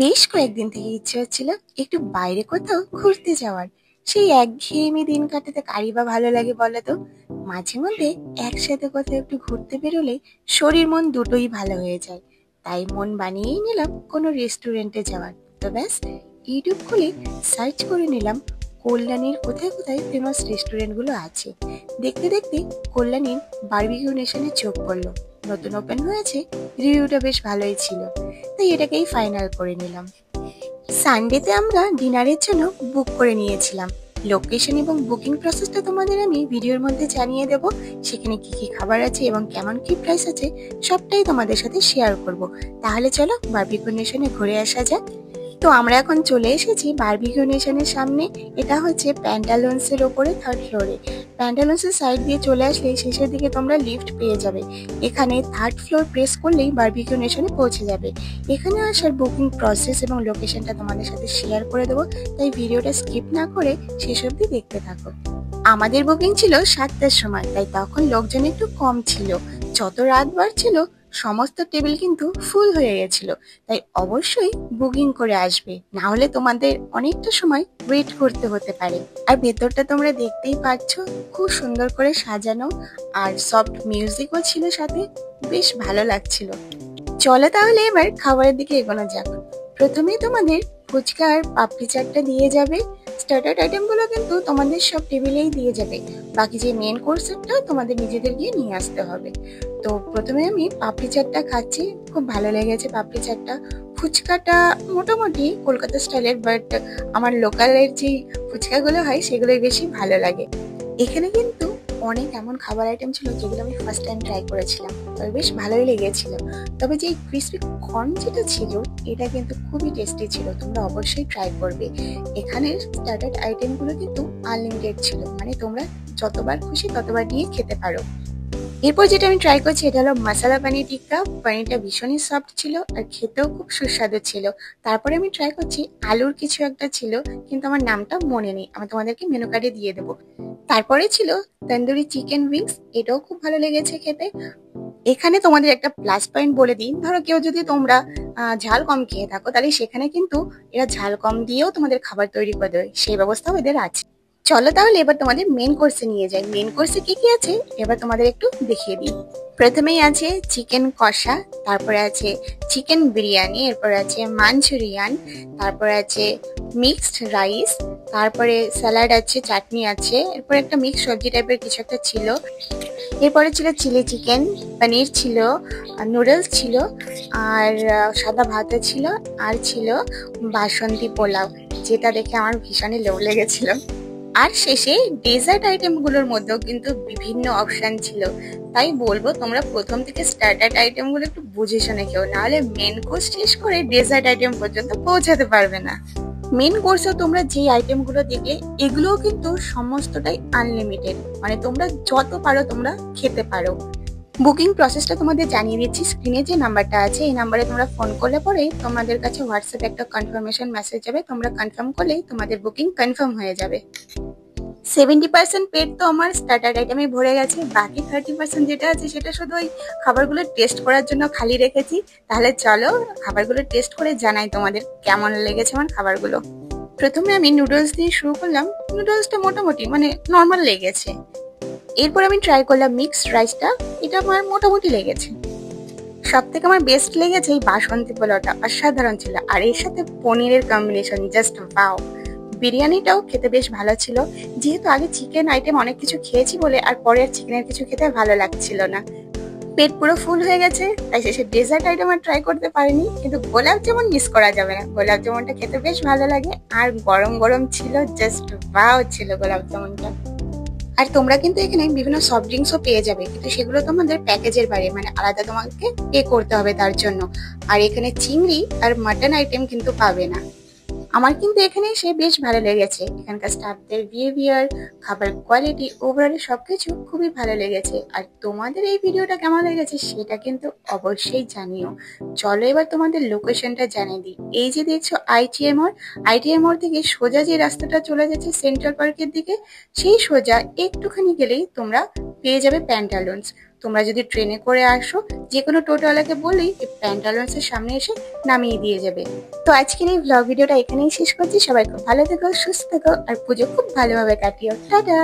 বেশ কয়েকদিন থেকে ইচ্ছে হচ্ছিল একটু বাইরে কোথাও ঘুরতে যাওয়ার। সেই একঘেয়েমি দিন কাটাতে কারই বা ভালো লাগে বলো তো। মাঝে মধ্যে একসাথে কোথাও একটু ঘুরতে বেরোলে শরীর মন দুটোই ভালো হয়ে যায়। তাই মন বানিয়েই নিলাম কোনো রেস্টুরেন্টে যাওয়ার। তো ব্যাস, ইউটিউব খুলে সার্চ করে নিলাম কল্যাণীর কোথায় কোথায় ফেমাস রেস্টুরেন্টগুলো আছে। দেখতে দেখতে কল্যাণীর বারবিকিউ নেশনে চোখ পড়লো। নতুন ওপেন হয়েছে, রিভিউটা বেশ ভালোই ছিল, তাই এটাকেই ফাইনাল করে নিলাম। সানডেতে আমরা ডিনারের জন্য বুক করে নিয়েছিলাম। লোকেশন এবং বুকিং প্রসেসটা তোমাদের আমি ভিডিওর মধ্যে জানিয়ে দেব। সেখানে কি কি খাবার আছে এবং কেমন কি প্রাইস আছে সবটাই তোমাদের সাথে শেয়ার করব। তাহলে চলো বারবিকিউ নেশনে ঘুরে আসা যাক। তো আমরা এখন চলে এসেছি বারবিকিউ নেশনের সামনে। এটা হচ্ছে প্যান্টালুনস এর ওপরে 3rd ফ্লোরে। প্যান্টালুনস এর সাইড দিয়ে চলে আসলে শেষের দিকে তোমরা লিফট পেয়ে যাবে। এখানে 3rd ফ্লোর প্রেস করলেই বারবিকিউ নেশনে পৌঁছে যাবে। এখানে আসার বুকিং প্রসেস এবং লোকেশনটা তোমাদের সাথে শেয়ার করে দেবো, তাই ভিডিওটা স্কিপ না করে শেষ অবধি দেখতে থাকো। আমাদের বুকিং ছিল 7টার সময়, তাই তখন লোকজন একটু কম ছিল। যত রাত বাড়ছিল সমস্ত টেবিল কিন্তু ফুল হয়ে গেছিল, তাই অবশ্যই বুকিং করে আসবে, না হলে তোমাদের অনেকটা সময় ওয়েট করতে হতে পারে। আর ভেতরটা তোমরা দেখতেই পাচ্ছ, খুব সুন্দর করে সাজানো, আর সফট মিউজিকও ছিল সাথে, বেশ ভালো লাগছিল। চলো তাহলে এবার খাবারের দিকে এগোনো যাক। প্রথমেই তোমাদের ফুচকা আর পাপড়ি চাটটা দিয়ে যাবে। স্টার্টার আইটেম গুলো কিন্তু তোমাদের সব টেবিলেই দিয়ে যাবে। বাকি যে মেন কোর্সটা তোমাদের নিজেদের গিয়ে নিয়ে আসতে হবে। তো প্রথমে আমি পাপড়ি চাটটা খাচ্ছি, খুব ভালো লেগেছে পাপড়ি চাটটা। ফুচকাটা মোটামুটি কলকাতা স্টাইলের, বাট আমার লোকালের যে ফুচকাগুলো হয় সেগুলোই বেশি ভালো লাগে। এখানে কিন্তু অনেক এমন খাবার আইটেম ছিল যেগুলো আমি ফার্স্ট টাইম ট্রাই করেছিলাম, তবে বেশ ভালোই লেগেছিল। তবে যে ক্রিসপি কর্ন যেটা ছিল এটা কিন্তু খুবই টেস্টি ছিল, তোমরা অবশ্যই ট্রাই করবে। এখানের স্টার্টার আইটেমগুলো কিন্তু আনলিমিটেড ছিল, মানে তোমরা যতবার খুশি ততবার নিয়ে খেতে পারো। এরপর যেটা আমি ট্রাই করছি এটা হলো মশলা পানির টিক্কা। পানিরটা ভীষণই সফট ছিল আর খেতেও খুব সুস্বাদু ছিল। তারপরে আমি ট্রাই করছি আলুর কিছু একটা ছিল, কিন্তু আমার নামটা মনে নেই, আমি তোমাদেরকে মেনু কার্ডে দিয়ে দেবো। তারপরে ছিল তন্দুরি চিকেন উইংস, এটাও খুব ভালো লেগেছে খেতে। এখানে তোমাদের একটা প্লাস পয়েন্ট বলে দিই, ধরো কেউ যদি তোমরা ঝাল কম খেয়ে থাকো, তাহলে সেখানে কিন্তু এরা ঝাল কম দিয়েও তোমাদের খাবার তৈরি করে দেবে, সেই ব্যবস্থাও এদের আছে। চলো তাহলে এবার তোমাদের মেন কোর্সে নিয়ে যাই। মেন কোর্সে কি কি আছে এবার তোমাদের একটু দেখিয়ে দিই। প্রথমেই আছে চিকেন কষা, তারপরে আছে চিকেন বিরিয়ানি, এরপর আছে মাঞ্চুরিয়ান, তারপরে আছে মিক্সড রাইস, তারপরে স্যালাড আছে, চাটনি আছে, এরপর একটা মিক্স সবজি টাইপের কিছু একটা ছিল। এরপরে ছিল চিলি চিকেন, পনির ছিল, নুডলস ছিল, আর সাদা ভাতও ছিল, আর ছিল বাসন্তী পোলাও, যেটা দেখে আমার ভীষণই লোভ লেগেছিল। আর শেষে ডেজার্ট আইটেম গুলোর মধ্যেও কিন্তু বিভিন্ন অপশন ছিল, তাই বলবো তোমরা প্রথম থেকে স্টার্টার আইটেম গুলো একটু বুঝে শুনে খেও, নাহলে মেন কোর্স শেষ করে ডেজার্ট আইটেম পর্যন্ত পৌঁছাতে পারবে না। মেন কোর্সে তোমরা যে আইটেম গুলো দেখলে এগুলোও কিন্তু সমস্তটাই আনলিমিটেড, মানে তোমরা যত পারো তোমরা খেতে পারো। বুকিং প্রসেসটা তোমাদের জানিয়ে দিচ্ছি। স্ক্রিনে যে নাম্বারটা আছে এই নাম্বারে তোমরা ফোন করলে পরেই তোমাদের কাছে হোয়াটসঅ্যাপে একটা কনফার্মেশন মেসেজ যাবে, তোমরা কনফার্ম করলেই তোমাদের বুকিং কনফার্ম হয়ে যাবে। 70% পেট তো আমার স্টার্টার আইটেমে ভরে গেছে, বাকি 30% যেটা আছে সেটা শুধু ওই খাবারগুলো টেস্ট করার জন্য খালি রেখেছি। তাহলে চলো খাবারগুলো টেস্ট করে জানাই তোমাদের কেমন লেগেছে আমার খাবারগুলো। প্রথমে আমি নুডলস দিয়ে শুরু করলাম। নুডলসটা মোটামুটি মানে নর্মাল লেগেছে। এরপর আমি ট্রাই করলাম মিক্সড রাইসটা, এটা আমার মোটামুটি লেগেছে। সব থেকে আমার বেস্ট লেগেছে এই বাসন্তী পোলাওটা, অসাধারণ ছিল, আর এর সাথে পনিরের কম্বিনেশন জাস্ট ওয়াও। বিরিয়ানিটাও খেতে বেশ ভালো ছিল, যেহেতু আগে চিকেন আইটেম অনেক কিছু খেয়েছি বলে আর পরে আর চিকেনের কিছু খেতে ভালো লাগছিল না। পেট পুরো ফুল হয়ে গেছে, তাই শেষে ডেজার্ট আইটেম আর ট্রাই করতে পারিনি, কিন্তু গোলাপ জামুন মিস করা যাবে না। গোলাপ জামুনটা খেতে বেশ ভালো লাগে, আর গরম গরম ছিল, জাস্ট ওয়াও ছিল গোলাপ জামুনটা। আর তোমরা কিন্তু এখানে বিভিন্ন সফট ড্রিঙ্কসও পেয়ে যাবে, কিন্তু সেগুলো তোমাদের প্যাকেজের বাইরে, মানে আলাদা তোমাকে পে করতে হবে তার জন্য। আর এখানে চিংড়ি আর মাটন আইটেম কিন্তু পাবে না। আমার কিন্তু এখানে এসে বেশ ভালো লেগেছে, এখানকার স্টাফদের বিহেভিয়ার, খাবার কোয়ালিটি, ওভারঅল সবকিছু খুবই ভালো লেগেছে। আর তোমাদের এই ভিডিওটা কেমন লেগেছে সেটা কিন্তু অবশ্যই জানিও। চলো এবার তোমাদের লোকেশনটা জানিয়ে দিই। এই যে দেখছো আইটিএম মোড়, আইটিএম মোড় থেকে সোজা যে রাস্তাটা চলে যাচ্ছে সেন্ট্রাল পার্কের দিকে, সেই সোজা একটুখানি গেলেই তোমরা পেয়ে যাবে প্যান্টালুনস। তোমরা যদি ট্রেনে করে আসো, যে কোনো টোটোওয়ালাকে বলেই এই প্যান্টালন্সের সামনে এসে নামিয়ে দিয়ে যাবে। তো আজকের এই ব্লগ ভিডিওটা এখানেই শেষ করছি। সবাই খুব ভালো থেকো, সুস্থ থেকো, আর পুজো খুব ভালোভাবে কাটিও। টাটা।